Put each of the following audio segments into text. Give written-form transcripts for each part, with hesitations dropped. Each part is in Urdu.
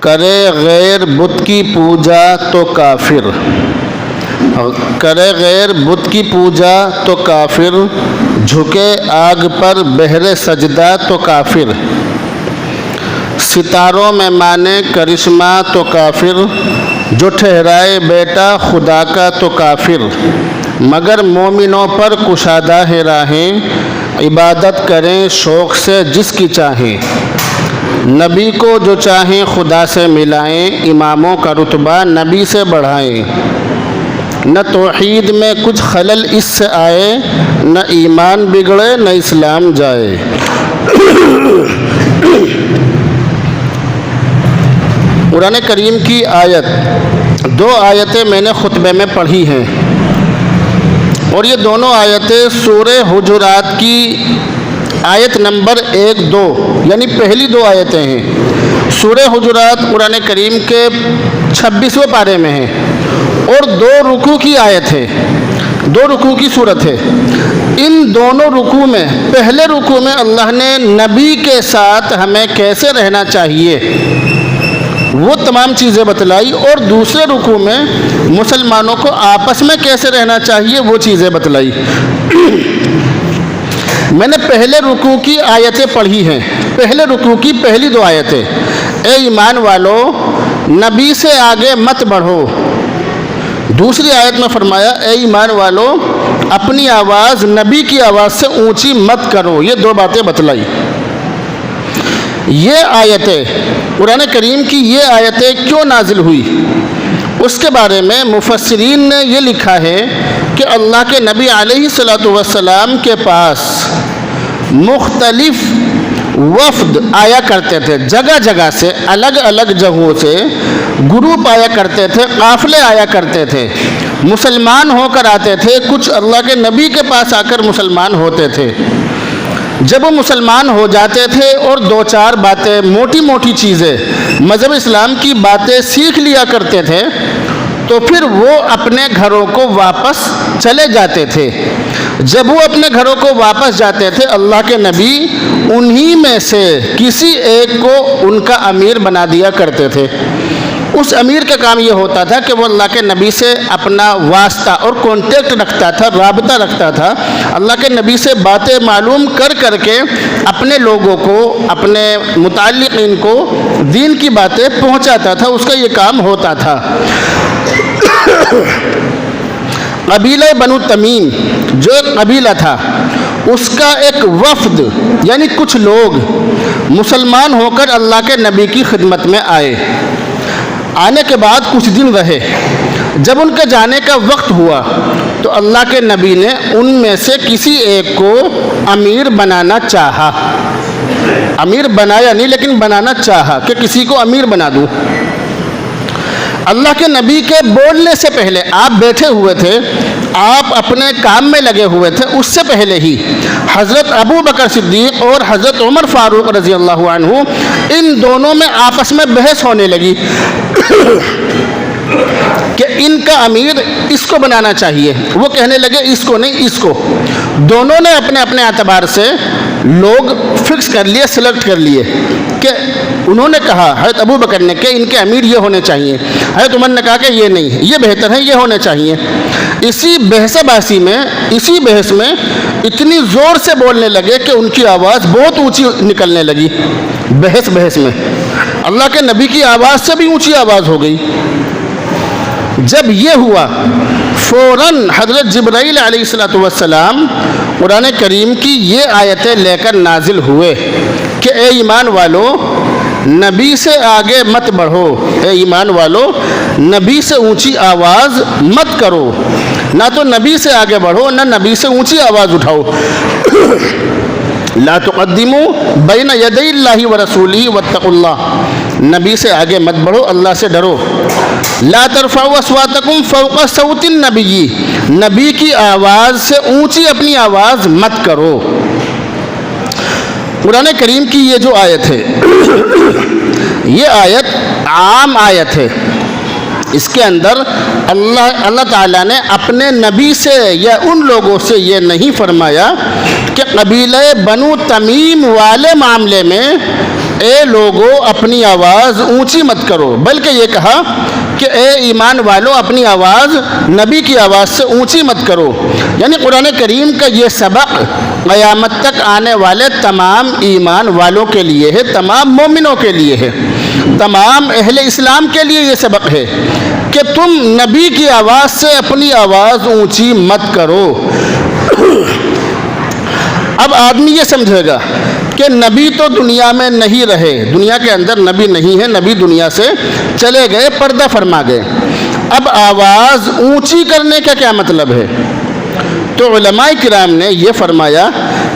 کرے غیر بت کی پوجا تو کافر، کرے غیر بت کی پوجا تو کافر، جھکے آگ پر بہرے سجدہ تو کافر، ستاروں میں مانے کرشمہ تو کافر، جو ٹھہرائے بیٹا خدا کا تو کافر، مگر مومنوں پر کشادہ ہے راہیں، عبادت کریں شوق سے جس کی چاہیں، نبی کو جو چاہیں خدا سے ملائیں، اماموں کا رتبہ نبی سے بڑھائیں، نہ توحید میں کچھ خلل اس سے آئے، نہ ایمان بگڑے نہ اسلام جائے۔ قرآن کریم کی دو آیتیں میں نے خطبے میں پڑھی ہیں، اور یہ دونوں آیتیں سورہ حجرات کی آیت نمبر 1-2 یعنی پہلی دو آیتیں ہیں۔ سورہ حجرات قرآن کریم کے 26ویں پارے میں ہیں اور 2 رکوع کی آیت ہے، 2 رکوع کی صورت ہے۔ ان دونوں رکوع میں پہلے رکوع میں اللہ نے نبی کے ساتھ ہمیں کیسے رہنا چاہیے وہ تمام چیزیں بتلائی، اور دوسرے رکوع میں مسلمانوں کو آپس میں کیسے رہنا چاہیے وہ چیزیں بتلائی۔ میں نے پہلے رکوع کی آیتیں پڑھی ہیں، پہلے رکوع کی پہلی 2 آیتیں، اے ایمان والو نبی سے آگے مت بڑھو۔ دوسری آیت میں فرمایا اے ایمان والو اپنی آواز نبی کی آواز سے اونچی مت کرو۔ یہ 2 باتیں بتلائی۔ یہ آیتیں قرآن کریم کی یہ آیتیں کیوں نازل ہوئی اس کے بارے میں مفسرین نے یہ لکھا ہے کہ اللہ کے نبی علیہ الصلوۃ والسلام کے پاس مختلف وفد آیا کرتے تھے، جگہ جگہ سے، الگ الگ جگہوں سے گروپ آیا کرتے تھے، قافلے آیا کرتے تھے، مسلمان ہو کر آتے تھے، کچھ اللہ کے نبی کے پاس آ کر مسلمان ہوتے تھے۔ جب وہ مسلمان ہو جاتے تھے اور 2-4 باتیں، موٹی موٹی چیزیں، مذہب اسلام کی باتیں سیکھ لیا کرتے تھے تو پھر وہ اپنے گھروں کو واپس چلے جاتے تھے۔ جب وہ اپنے گھروں کو واپس جاتے تھے اللہ کے نبی انہی میں سے کسی ایک کو ان کا امیر بنا دیا کرتے تھے۔ اس امیر کا کام یہ ہوتا تھا کہ وہ اللہ کے نبی سے اپنا واسطہ اور کانٹیکٹ رکھتا تھا، رابطہ رکھتا تھا، اللہ کے نبی سے باتیں معلوم کر کر کے اپنے لوگوں کو، اپنے متعلقین کو دین کی باتیں پہنچاتا تھا، اس کا یہ کام ہوتا تھا۔ قبیلہ بنو تمیم جو ایک قبیلہ تھا، اس کا ایک وفد یعنی کچھ لوگ مسلمان ہو کر اللہ کے نبی کی خدمت میں آئے۔ آنے کے بعد کچھ دن رہے، جب ان کے جانے کا وقت ہوا تو اللہ کے نبی نے ان میں سے کسی ایک کو امیر بنانا چاہا۔ امیر بنایا نہیں لیکن بنانا چاہا کہ کسی کو امیر بنا دوں۔ اللہ کے نبی کے بولنے سے پہلے آپ بیٹھے ہوئے تھے، آپ اپنے کام میں لگے ہوئے تھے، اس سے پہلے ہی حضرت ابو بکر صدیق اور حضرت عمر فاروق رضی اللہ عنہ ان دونوں میں آپس میں بحث ہونے لگی کہ ان کا امیر اس کو بنانا چاہیے۔ وہ کہنے لگے اس کو نہیں، اس کو۔ دونوں نے اپنے اپنے اعتبار سے لوگ فکس کر لیے، سلیکٹ کر لیے کہ انہوں نے کہا، حضرت ابو بکر نے کہ ان کے امیر یہ ہونے چاہیے، حضرت عمر نے کہا کہ یہ نہیں، یہ بہتر ہے، یہ ہونے چاہیے۔ اسی بحث باسی میں، اسی بحث میں اتنی زور سے بولنے لگے کہ ان کی آواز بہت اونچی نکلنے لگی۔ بحث میں اللہ کے نبی کی آواز سے بھی اونچی آواز ہو گئی۔ جب یہ ہوا فوراً حضرت جبرائیل علیہ السلام قرآن کریم کی یہ آیتیں لے کر نازل ہوئے کہ اے ایمان والو نبی سے آگے مت بڑھو، اے ایمان والو نبی سے اونچی آواز مت کرو، نہ تو نبی سے آگے بڑھو نہ نبی سے اونچی آواز اٹھاؤ۔ لا تقدموا بین یدی اللہ ورسولہ واتقوا اللہ، نبی سے آگے مت بڑھو، اللہ سے ڈرو۔ لا ترفعوا اصواتکم فوق صوت النبی، نبی کی آواز سے اونچی اپنی آواز مت کرو۔ قرآن کریم کی یہ جو آیت ہے یہ آیت عام آیت ہے، اس کے اندر اللہ تعالیٰ نے اپنے نبی سے یا ان لوگوں سے یہ نہیں فرمایا کہ قبیلہ بنو تمیم والے معاملے میں اے لوگو اپنی آواز اونچی مت کرو، بلکہ یہ کہا کہ اے ایمان والو اپنی آواز نبی کی آواز سے اونچی مت کرو۔ یعنی قرآن کریم کا یہ سبق قیامت تک آنے والے تمام ایمان والوں کے لیے ہے، تمام مومنوں کے لیے ہے، تمام اہل اسلام کے لیے یہ سبق ہے کہ تم نبی کی آواز سے اپنی آواز اونچی مت کرو۔ اب آدمی یہ سمجھے گا کہ نبی تو دنیا میں نہیں رہے، دنیا کے اندر نبی نہیں ہے، نبی دنیا سے چلے گئے، پردہ فرما گئے، اب آواز اونچی کرنے کا کیا مطلب ہے؟ تو علماء کرام نے یہ فرمایا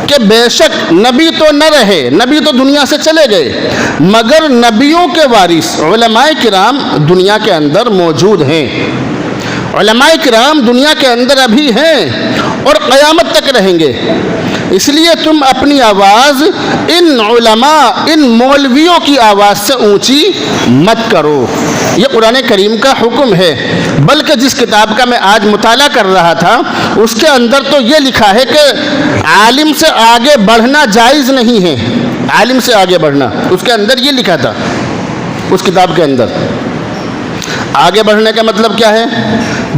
کہ بے شک نبی تو نہ رہے، نبی تو دنیا سے چلے گئے، مگر نبیوں کے وارث علماء کرام دنیا کے اندر موجود ہیں۔ علماء کرام دنیا کے اندر ابھی ہیں اور قیامت تک رہیں گے، اس لیے تم اپنی آواز ان علماء، ان مولویوں کی آواز سے اونچی مت کرو۔ یہ قرآن کریم کا حکم ہے، بلکہ جس کتاب کا میں آج مطالعہ کر رہا تھا اس کے اندر تو یہ لکھا ہے کہ عالم سے آگے بڑھنا جائز نہیں ہے، عالم سے آگے بڑھنا، اس کے اندر یہ لکھا تھا اس کتاب کے اندر۔ آگے بڑھنے کا مطلب کیا ہے؟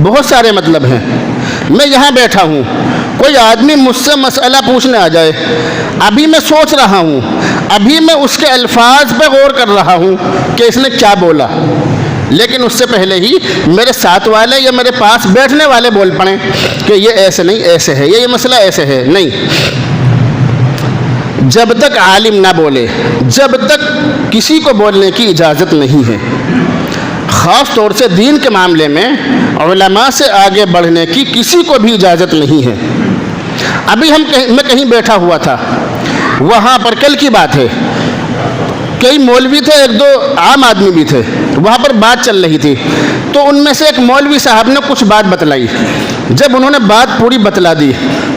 بہت سارے مطلب ہیں۔ میں یہاں بیٹھا ہوں، کوئی آدمی مجھ سے مسئلہ پوچھنے آ جائے، ابھی میں سوچ رہا ہوں، ابھی میں اس کے الفاظ پہ غور کر رہا ہوں کہ اس نے کیا بولا، لیکن اس سے پہلے ہی میرے ساتھ والے یا میرے پاس بیٹھنے والے بول پڑیں کہ یہ ایسے نہیں ایسے ہے، یہ مسئلہ ایسے ہے۔ نہیں، جب تک عالم نہ بولے، جب تک کسی کو بولنے کی اجازت نہیں ہے، خاص طور سے دین کے معاملے میں علماء سے آگے بڑھنے کی کسی کو بھی اجازت نہیں ہے۔ ابھی میں کہیں بیٹھا ہوا تھا، وہاں پر کل کی بات ہے، کئی مولوی تھے، ایک دو عام آدمی بھی تھے، وہاں پر بات چل رہی تھی، تو ان میں سے ایک مولوی صاحب نے کچھ بات بتلائی۔ جب انہوں نے بات پوری بتلا دی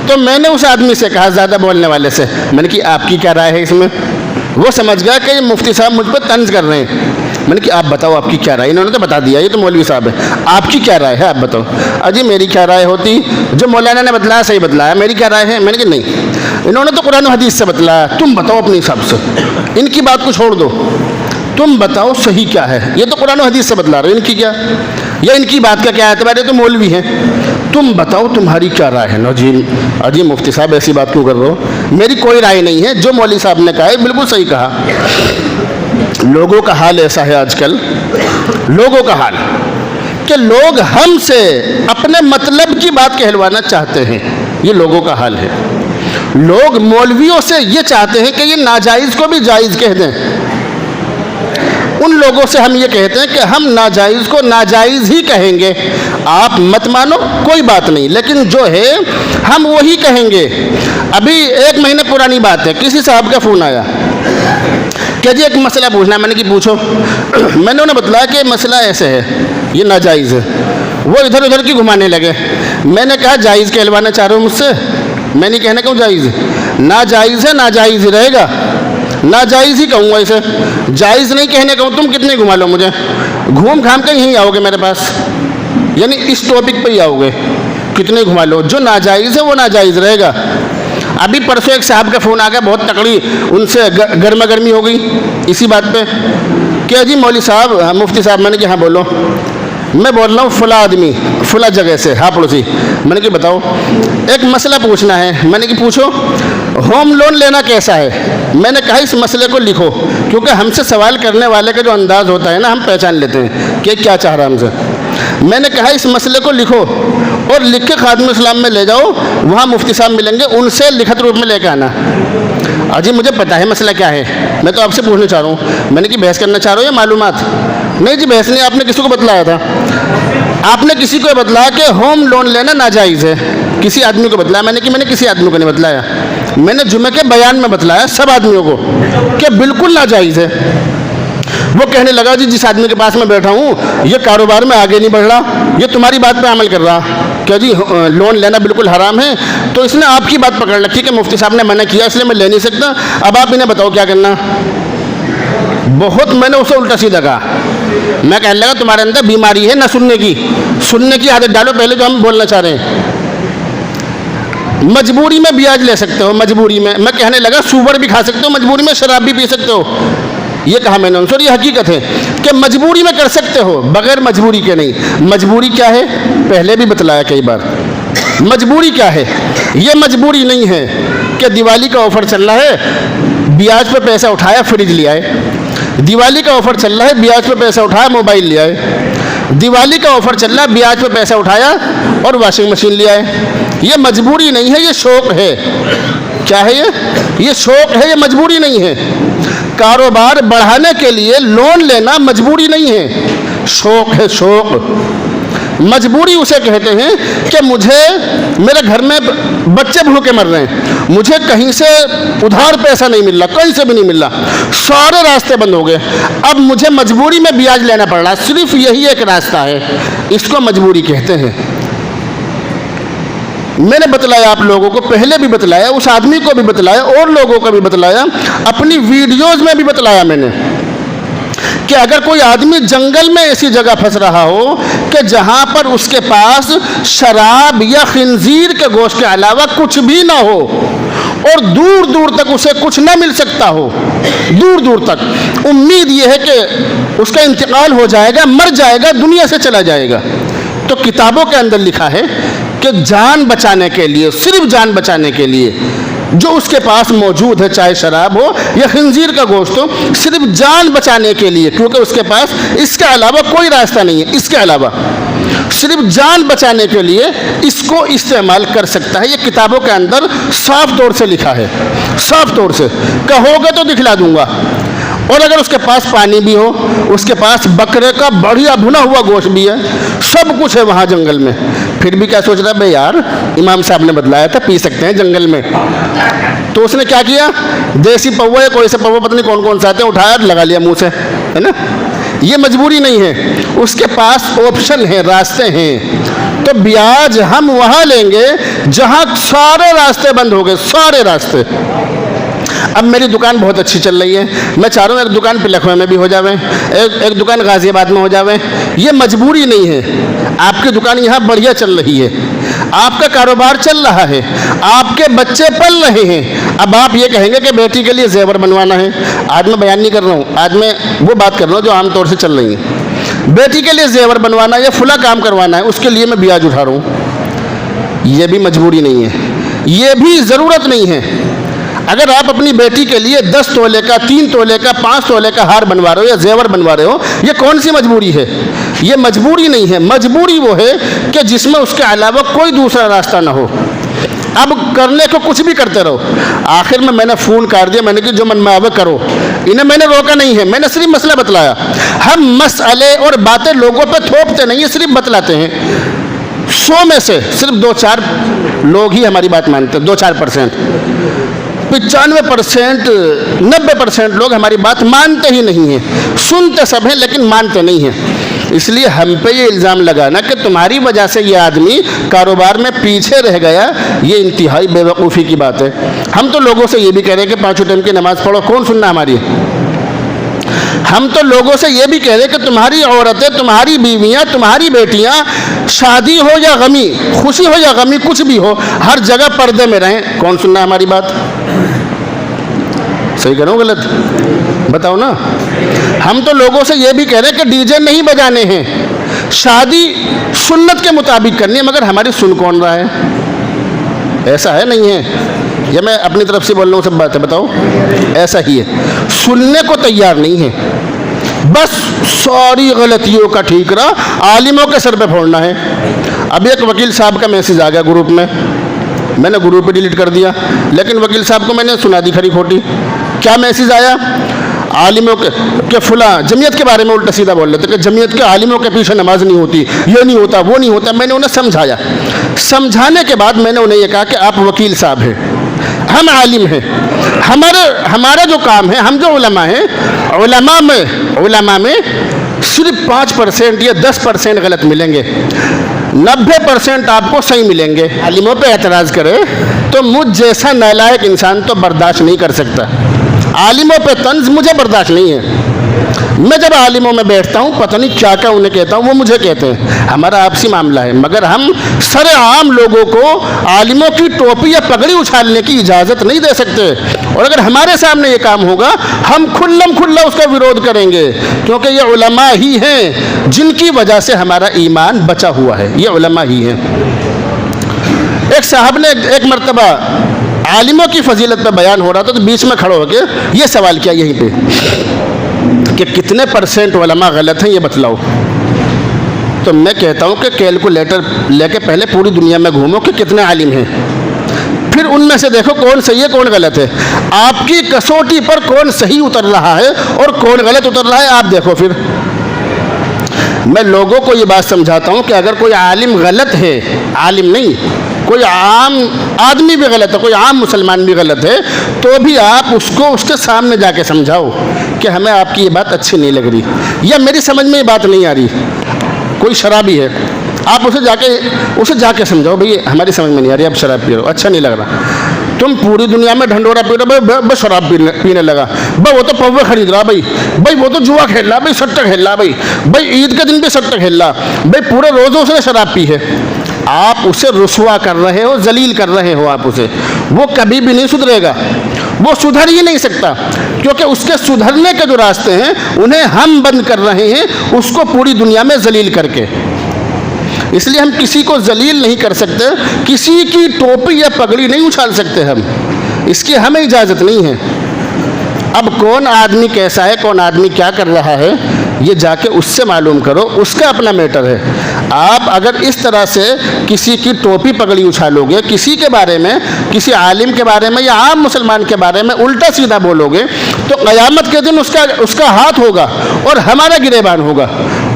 تو میں نے اس آدمی سے کہا، زیادہ بولنے والے سے، میں نے کہا آپ کی کیا رائے ہے اس میں؟ وہ سمجھ گیا کہ یہ مفتی صاحب مجھ پر طنز کر رہے ہیں۔ میں نے کہا آپ بتاؤ آپ کی کیا رائے؟ انہوں نے تو بتا دیا، یہ تو مولوی صاحب ہے، آپ کی کیا رائے ہے آپ بتاؤ۔ اجی میری کیا رائے ہوتی؟ جو مولانا نے بتلایا صحیح بتلایا، میری کیا رائے ہے؟ میں نے کہا نہیں، انہوں نے تو قرآن و حدیث سے بتلایا، تم بتاؤ اپنے حساب سے، ان کی بات کو چھوڑ دو، تم بتاؤ صحیح کیا ہے، یہ تو قرآن و حدیث سے بتلا رہے، ان کی کیا، یا ان کی بات کا کیا اعتبار ہے؟ تو مولوی ہیں، تم بتاؤ تمہاری کیا رائے ہے؟ نا جی اجی مفتی صاحب ایسی بات کیوں کر رہے ہو؟ میری کوئی رائے نہیں ہے، جو مولوی صاحب نے کہا ہے بالکل صحیح کہا۔ لوگوں کا حال ایسا ہے آج کل، لوگوں کا حال کہ لوگ ہم سے اپنے مطلب کی بات کہلوانا چاہتے ہیں، یہ لوگوں کا حال ہے۔ لوگ مولویوں سے یہ چاہتے ہیں کہ یہ ناجائز کو بھی جائز کہہ دیں۔ ان لوگوں سے ہم یہ کہتے ہیں کہ ہم ناجائز کو ناجائز ہی کہیں گے، آپ مت مانو کوئی بات نہیں، لیکن جو ہے ہم وہی کہیں گے۔ ابھی 1 مہینے پرانی بات ہے، کسی صاحب کا فون آیا کہ جی ایک مسئلہ پوچھنا ہے، میں نے کہ پوچھو۔ میں نے انہیں بتلایا کہ مسئلہ ایسے ہے، یہ ناجائز ہے۔ وہ ادھر ادھر کی گھمانے لگے۔ میں نے کہا جائز کہلوانا چاہ رہے ہو مجھ سے؟ میں نہیں کہنے کہوں جائز ہے، ناجائز ہے، ناجائز ہی رہے گا، ناجائز ہی کہوں گا اسے، جائز نہیں کہنے کہوں۔ تم کتنے گھما لو مجھے، گھوم گھام کے یہیں آؤ گے میرے پاس، یعنی اس ٹاپک پہ ہی آؤ گے، کتنے گھما لو، جو ناجائز ہے وہ ناجائز رہے گا۔ ابھی پرسوں ایک صاحب کا فون آ گیا، بہت تکڑی ان سے گرما گرمی ہو گئی اسی بات پہ کہ جی مولوی صاحب، مفتی صاحب۔ میں نے کہا ہاں بولو۔ میں بول رہا ہوں فلاں آدمی فلاں جگہ سے، ہاں پڑوسی۔ میں نے کہا بتاؤ ایک مسئلہ پوچھنا ہے۔ میں نے کہا پوچھو۔ ہوم لون لینا کیسا ہے؟ میں نے کہا اس مسئلے کو لکھو، کیونکہ ہم سے سوال کرنے والے کا جو انداز ہوتا ہے نا، ہم پہچان لیتے ہیں کہ کیا چاہ رہا ہم سے۔ میں نے کہا اس مسئلے کو لکھو اور لکھ کے خادم اسلام میں لے جاؤ، وہاں مفتی صاحب ملیں گے، ان سے لکھت روپ میں لے کے آنا۔ جی مجھے پتہ ہے مسئلہ کیا ہے، میں تو آپ سے پوچھنا چاہ رہا ہوں۔ میں نے کہ بحث کرنا چاہ رہا ہوں یا معلومات؟ نہیں جی بحث نہیں، آپ نے کسی کو بتلایا تھا، آپ نے کسی کو بتلایا کہ ہوم لون لینا ناجائز ہے، کسی آدمی کو بتلایا؟ میں نے کہ میں نے کسی آدمی کو نہیں بتلایا، میں نے جمعے کے بیان میں بتلایا سب آدمیوں کو کہ بالکل ناجائز ہے۔ وہ کہنے لگا جی جس آدمی کے پاس میں بیٹھا ہوں یہ کاروبار میں آگے نہیں بڑھ رہا، یہ تمہاری بات پہ عمل کر رہا کہ جی لون لینا بالکل حرام ہے، تو اس نے آپ کی بات پکڑ رکھی کہ مفتی صاحب نے منع کیا اس لیے میں لے نہیں سکتا، اب آپ انہیں بتاؤ کیا کرنا۔ بہت میں نے اسے الٹا سیدھا کہا، میں کہنے لگا تمہارے اندر بیماری ہے نہ سننے کی عادت ڈالو پہلے جو ہم بولنا چاہ رہے ہیں۔ مجبوری میں بیاج لے سکتے ہو، مجبوری میں کہنے لگا سوبر بھی کھا سکتے ہو، مجبوری میں شراب بھی پی سکتے ہو، یہ کہا میں نے ان سے، اور یہ حقیقت ہے کہ مجبوری میں کر سکتے ہو، بغیر مجبوری کے نہیں۔ مجبوری کیا ہے؟ پہلے بھی بتلایا کئی بار۔ مجبوری کیا ہے؟ یہ مجبوری نہیں ہے کہ دیوالی کا آفر چل رہا ہے، بیاج پہ پیسہ اٹھایا فریج لے آئے۔ دیوالی کا آفر چل رہا ہے، بیاج پہ پیسہ اٹھایا موبائل لے آئے۔ دیوالی کا آفر چل رہا ہے، بیاج پہ پیسہ اٹھایا اور واشنگ مشین لے آئے۔ یہ مجبوری نہیں ہے، یہ شوق ہے۔ کیا ہے یہ شوق ہے، یہ مجبوری نہیں ہے۔ کاروبار بڑھانے کے لیے لون لینا مجبوری نہیں ہے، شوق ہے، شوق۔ مجبوری اسے کہتے ہیں کہ مجھے میرے گھر میں بچے بھوکے مر رہے ہیں، مجھے کہیں سے ادھار پیسہ نہیں مل رہا، کہیں سے بھی نہیں مل رہا، سارے راستے بند ہو گئے، اب مجھے مجبوری میں بیاج لینا پڑ رہا، صرف یہی ایک راستہ ہے، اس کو مجبوری کہتے ہیں۔ میں نے بتلایا آپ لوگوں کو، پہلے بھی بتلایا، اس آدمی کو بھی بتلایا، اور لوگوں کو بھی بتلایا، اپنی ویڈیوز میں بھی بتلایا میں نے کہ اگر کوئی آدمی جنگل میں ایسی جگہ پھنس رہا ہو کہ جہاں پر اس کے پاس شراب یا خنزیر کے گوشت کے علاوہ کچھ بھی نہ ہو اور دور دور تک اسے کچھ نہ مل سکتا ہو، دور دور تک امید یہ ہے کہ اس کا انتقال ہو جائے گا، مر جائے گا، دنیا سے چلا جائے گا، تو کتابوں کے اندر لکھا ہے کہ جان بچانے کے لیے، صرف جان بچانے کے لیے جو اس کے پاس موجود ہے، چاہے شراب ہو یا خنزیر کا گوشت ہو، صرف جان بچانے کے لیے، کیونکہ اس کے پاس اس کے علاوہ کوئی راستہ نہیں ہے، اس کے علاوہ صرف جان بچانے کے لیے اس کو استعمال کر سکتا ہے۔ یہ کتابوں کے اندر صاف طور سے لکھا ہے، صاف طور سے، کہو گے تو دکھلا دوں گا۔ اور اگر اس کے پاس پانی بھی ہو، اس کے پاس بکرے کا بڑھیا بھنا ہوا گوشت بھی ہے، سب کچھ ہے وہاں جنگل میں، پھر بھی کیا سوچ رہا ہے بھائی یار امام صاحب نے بتلایا تھا پی سکتے ہیں جنگل میں، تو اس نے کیا کیا، دیسی پوا یا کوئی سے پوا پتہ نہیں کون کون سے آتے ہیں، اٹھایا لگا لیا منہ سے، ہے نا۔ یہ مجبوری نہیں ہے، اس کے پاس آپشن ہے، راستے ہیں۔ تو بیاج ہم وہاں لیں گے جہاں سارے راستے بند ہو گئے، سارے راستے۔ اب میری دکان بہت اچھی چل رہی ہے، میں چاہ رہا ہوں ایک دکان پلکھوے میں بھی ہو جاوے، ایک دکان غازی آباد میں ہو جاوے، یہ مجبوری نہیں ہے۔ آپ کی دکان یہاں بڑھیا چل رہی ہے، آپ کا کاروبار چل رہا ہے، آپ کے بچے پل رہے ہیں، اب آپ یہ کہیں گے کہ بیٹی کے لیے زیور بنوانا ہے، آج میں بیان نہیں کر رہا ہوں، آج میں وہ بات کر رہا ہوں جو عام طور سے چل رہی ہے، بیٹی کے لیے زیور بنوانا ہے یا فلاں کام کروانا ہے، اس کے لیے میں بیاج اٹھا رہا ہوں، یہ بھی مجبوری نہیں ہے، یہ بھی ضرورت نہیں ہے۔ اگر آپ اپنی بیٹی کے لیے 10 تولے کا، 3 تولے کا، 5 تولے کا ہار بنوا رہے ہو یا زیور بنوا رہے ہو، یہ کون سی مجبوری ہے؟ یہ مجبوری نہیں ہے، مجبوری وہ ہے کہ جس میں اس کے علاوہ کوئی دوسرا راستہ نہ ہو، اب کرنے کو کچھ بھی کرتے رہو۔ آخر میں نے فون کر دیا، میں نے کہ جو من میں آوے کرو، انہیں میں نے روکا نہیں ہے، میں نے صرف مسئلہ بتلایا۔ ہم مسئلے اور باتیں لوگوں پہ تھوپتے نہیں ہیں، صرف بتلاتے ہیں۔ 100 میں سے صرف 2-4 لوگ ہی ہماری بات مانتے ہیں، 2-4%۔ 95%، 90% لوگ ہماری بات مانتے ہی نہیں ہیں، سنتے سب ہیں لیکن مانتے نہیں ہیں۔ اس لیے ہم پہ یہ الزام لگانا کہ تمہاری وجہ سے یہ آدمی کاروبار میں پیچھے رہ گیا، یہ انتہائی بے وقوفی کی بات ہے۔ ہم تو لوگوں سے یہ بھی کہہ رہے ہیں کہ 5 ٹائم کی نماز پڑھو، کون سننا ہماری؟ ہم تو لوگوں سے یہ بھی کہہ رہے ہیں کہ تمہاری عورتیں، تمہاری بیویاں، تمہاری بیٹیاں، شادی ہو یا غمی، خوشی ہو یا غمی، کچھ بھی ہو، ہر جگہ پردے میں رہیں، کون سننا ہماری بات؟ صحیح کہہ رہا ہوں غلط؟ بتاؤ نا۔ ہم تو لوگوں سے یہ بھی کہہ رہے ہیں کہ ڈی جے نہیں بجانے ہیں، شادی سنت کے مطابق کرنی ہے، مگر ہماری سن کون رہا ہے؟ ایسا ہے نہیں ہے؟ یہ میں اپنی طرف سے بول رہا ہوں، سب باتیں بتاؤ، ایسا ہی ہے، سننے کو تیار نہیں ہے، بس ساری غلطیوں کا ٹھیکرا عالموں کے سر پہ پھوڑنا ہے۔ اب ایک وکیل صاحب کا میسیج آ گیا گروپ میں نے گروپ پہ ڈیلیٹ کر دیا، لیکن وکیل صاحب کو میں نے سنا دی کھری کھوٹی۔ کیا میسیج آیا؟ عالموں کے فلاں جمعیت کے بارے میں الٹا سیدھا بول رہے تھے کہ جمعیت کے عالموں کے پیچھے نماز نہیں ہوتی، یہ نہیں ہوتا، وہ نہیں ہوتا۔ میں نے انہیں سمجھایا، سمجھانے کے بعد میں نے انہیں یہ کہا کہ آپ وکیل صاحب ہیں، ہم عالم ہیں، ہمارا جو کام ہے، ہم جو علماء ہیں، علماء میں صرف 5% یا 10% غلط ملیں گے، 90% آپ کو صحیح ملیں گے۔ عالموں پہ اعتراض کرے تو مجھ جیسا نالائق انسان تو برداشت نہیں کر سکتا، عالموں پہ طنز مجھے برداشت نہیں ہے۔ میں جب عالموں میں بیٹھتا ہوں پتہ نہیں کیا کیا انہیں کہتا ہوں، وہ مجھے کہتے ہیں، ہمارا آپسی معاملہ ہے، مگر ہم سر عام لوگوں کو عالموں کی ٹوپی یا پگڑی اچھالنے کی اجازت نہیں دے سکتے، اور اگر ہمارے سامنے یہ کام ہوگا ہم کھلم کھلا اس کا وروධ کریں گے، کیونکہ یہ علماء ہی ہیں جن کی وجہ سے ہمارا ایمان بچا ہوا ہے، یہ علماء ہی ہیں۔ ایک صاحب نے ایک مرتبہ عالموں کی فضیلت پہ بیان ہو رہا تھا تو بیچ میں کھڑے ہو کے یہ سوال کیا یہیں پہ کہ کتنے % علماء غلط ہیں یہ بتلاؤ۔ تو میں کہتا ہوں کہ کیلکولیٹر لے کے پہلے پوری دنیا میں گھومو کہ کتنے عالم ہیں، پھر ان میں سے دیکھو کون صحیح ہے کون غلط ہے، آپ کی کسوٹی پر کون صحیح اتر رہا ہے اور کون غلط اتر رہا ہے آپ دیکھو۔ پھر میں لوگوں کو یہ بات سمجھاتا ہوں کہ اگر کوئی عالم غلط ہے، عالم نہیں کوئی عام آدمی بھی غلط ہے، کوئی عام مسلمان بھی غلط ہے، تو بھی آپ اس کو اس کے سامنے جا کے سمجھاؤ کہ ہمیں آپ کی یہ بات اچھی نہیں لگ رہی، یا میری سمجھ میں یہ بات نہیں آ رہی۔ کوئی شرابی ہے، آپ اسے جا کے سمجھاؤ بھئی ہماری سمجھ میں نہیں آ رہی، اب شراب پی رہے ہو، اچھا نہیں لگ رہا۔ تم پوری دنیا میں ڈھنڈورا پی رہے ہو، بس شراب پینے لگا، بھائی وہ تو پوے خرید رہا، بھائی وہ تو جوا کھیل رہا، بھائی سٹہ کھیل رہا، بھائی عید کے دن بھی سٹہ کھیل رہا، بھائی پورے روزوں سے شراب پی ہے۔ آپ اسے رسوا کر رہے ہو، ذلیل کر رہے ہو آپ اسے، وہ کبھی بھی نہیں سدھرے گا، وہ سدھر ہی نہیں سکتا، کیونکہ اس کے سدھرنے کے جو راستے ہیں انہیں ہم بند کر رہے ہیں اس کو پوری دنیا میں ذلیل کر کے۔ اس لیے ہم کسی کو ذلیل نہیں کر سکتے، کسی کی ٹوپی یا پگڑی نہیں اچھال سکتے ہم، اس کی ہمیں اجازت نہیں ہے۔ اب کون آدمی کیسا ہے، کون آدمی کیا کر رہا ہے، یہ جا کے اس سے معلوم کرو، اس کا اپنا میٹر ہے۔ آپ اگر اس طرح سے کسی کی ٹوپی پگڑی اچھالو گے، کسی کے بارے میں، کسی عالم کے بارے میں یا عام مسلمان کے بارے میں الٹا سیدھا بولو گے تو قیامت کے دن اس کا ہاتھ ہوگا اور ہمارا گریبان ہوگا۔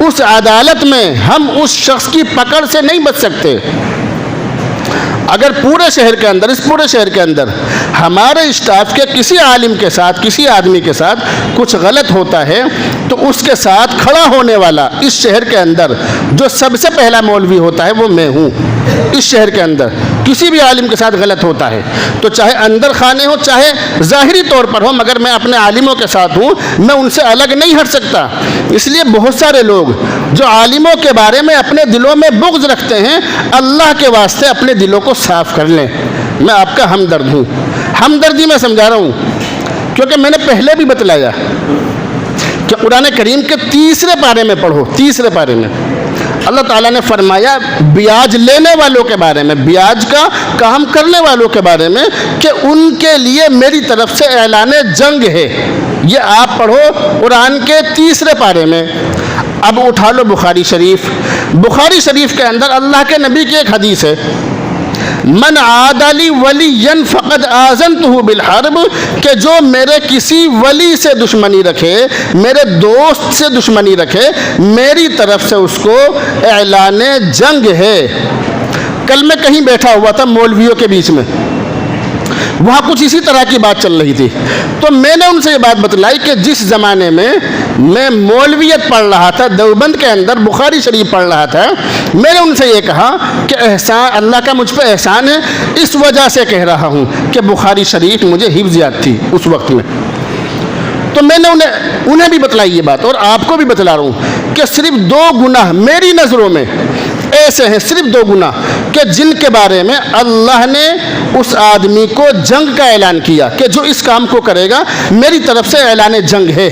اس عدالت میں ہم اس شخص کی پکڑ سے نہیں بچ سکتے۔ اگر اس پورے شہر کے اندر ہمارے اسٹاف کے کسی عالم کے ساتھ، کسی آدمی کے ساتھ کچھ غلط ہوتا ہے تو اس کے ساتھ کھڑا ہونے والا اس شہر کے اندر جو سب سے پہلا مولوی ہوتا ہے وہ میں ہوں۔ اس شہر کے اندر کسی بھی عالم کے ساتھ غلط ہوتا ہے تو چاہے اندر خانے ہو چاہے ظاہری طور پر ہو، مگر میں اپنے عالموں کے ساتھ ہوں، میں ان سے الگ نہیں ہٹ سکتا۔ اس لیے بہت سارے لوگ جو عالموں کے بارے میں اپنے دلوں میں بغض رکھتے ہیں، اللہ کے واسطے اپنے دلوں کو صاف کر لیں۔ میں آپ کا ہمدرد ہوں، ہمدردی میں سمجھا رہا ہوں، کیونکہ میں نے پہلے بھی بتلایا کہ قرآن کریم کے 3 پارے میں پڑھو، 3 پارے میں اللہ تعالیٰ نے فرمایا بیاج لینے والوں کے بارے میں، بیاج کا کام کرنے والوں کے بارے میں کہ ان کے لیے میری طرف سے اعلان جنگ ہے۔ یہ آپ پڑھو قرآن کے 3 پارے میں۔ اب اٹھا لو بخاری شریف کے اندر اللہ کے نبی کی ایک حدیث ہے، من عاد لی ولی فقد آذنتہ بالحرب، کہ جو میرے کسی ولی سے دشمنی رکھے، میرے دوست سے دشمنی رکھے، میری طرف سے اس کو اعلان جنگ ہے۔ کل میں کہیں بیٹھا ہوا تھا مولویوں کے بیچ میں، وہاں کچھ اسی طرح کی بات چل رہی تھی، تو میں نے ان سے یہ بات بتلائی کہ جس زمانے میں میں مولویت پڑھ رہا تھا، دیوبند کے اندر بخاری شریف پڑھ رہا تھا، میں نے ان سے یہ کہا کہ احسان اللہ کا مجھ پہ احسان ہے، اس وجہ سے کہہ رہا ہوں کہ بخاری شریف مجھے حفظ یاد تھی اس وقت میں۔ تو میں نے انہیں بھی بتلائی یہ بات، اور آپ کو بھی بتلا رہا ہوں کہ صرف 2 گناہ میری نظروں میں ایسے ہیں، صرف 2 گناہ کہ جن کے بارے میں اللہ نے اس آدمی کو جنگ کا اعلان کیا کہ جو اس کام کو کرے گا میری طرف سے اعلان جنگ ہے۔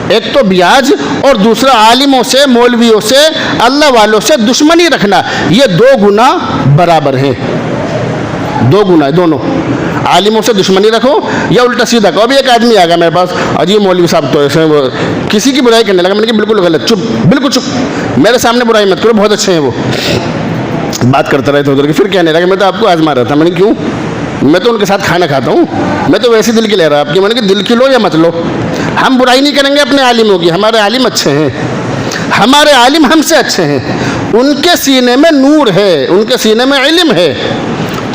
ایک تو بیاج اور دوسرا عالموں سے، مولویوں سے، اللہ والوں سے دشمنی رکھنا، یہ 2 گناہ برابر ہیں، 2 گناہ دونوں۔ عالموں سے دشمنی رکھو یا الٹا سیدھا کہو۔ ابھی ایک آدمی آ گیا میرے پاس، اجی مولوی صاحب تو ایسے وہ کسی کی برائی کرنے لگا، میں نے کہا بالکل غلط، چپ، بالکل چپ، میرے سامنے برائی مت کرو، بہت اچھے ہیں وہ۔ بات کرتا رہے تو ادھر کی، پھر کہنے لگا میں تو آپ کو آزما رہا تھا۔ میں نے کیوں؟ میں تو ان کے ساتھ کھانا کھاتا ہوں، میں تو ویسے دل کی لے رہا آپ کی۔ میں نے کہا دل کی لو یا مت لو، ہم برائی نہیں کریں گے اپنے عالموں کی، ہمارے عالم اچھے ہیں، ہمارے عالم ہم سے اچھے ہیں، ان کے سینے میں نور ہے، ان کے سینے میں علم ہے،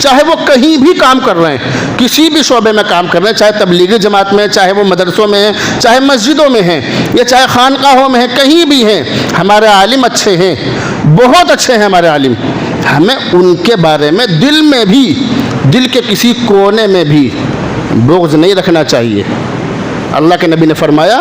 چاہے وہ کہیں بھی کام کر رہے ہیں، کسی بھی شعبے میں کام کر رہے ہیں، چاہے تبلیغی جماعت میں، چاہے وہ مدرسوں میں ہیں، چاہے مسجدوں میں ہیں، یا چاہے خانقاہوں میں ہیں، کہیں بھی ہیں، ہمارے عالم اچھے ہیں، بہت اچھے ہیں ہمارے عالم۔ ہمیں ان کے بارے میں دل میں بھی، دل کے کسی کونے میں بھی بغض نہیں رکھنا چاہیے۔ اللہ کے نبی نے فرمایا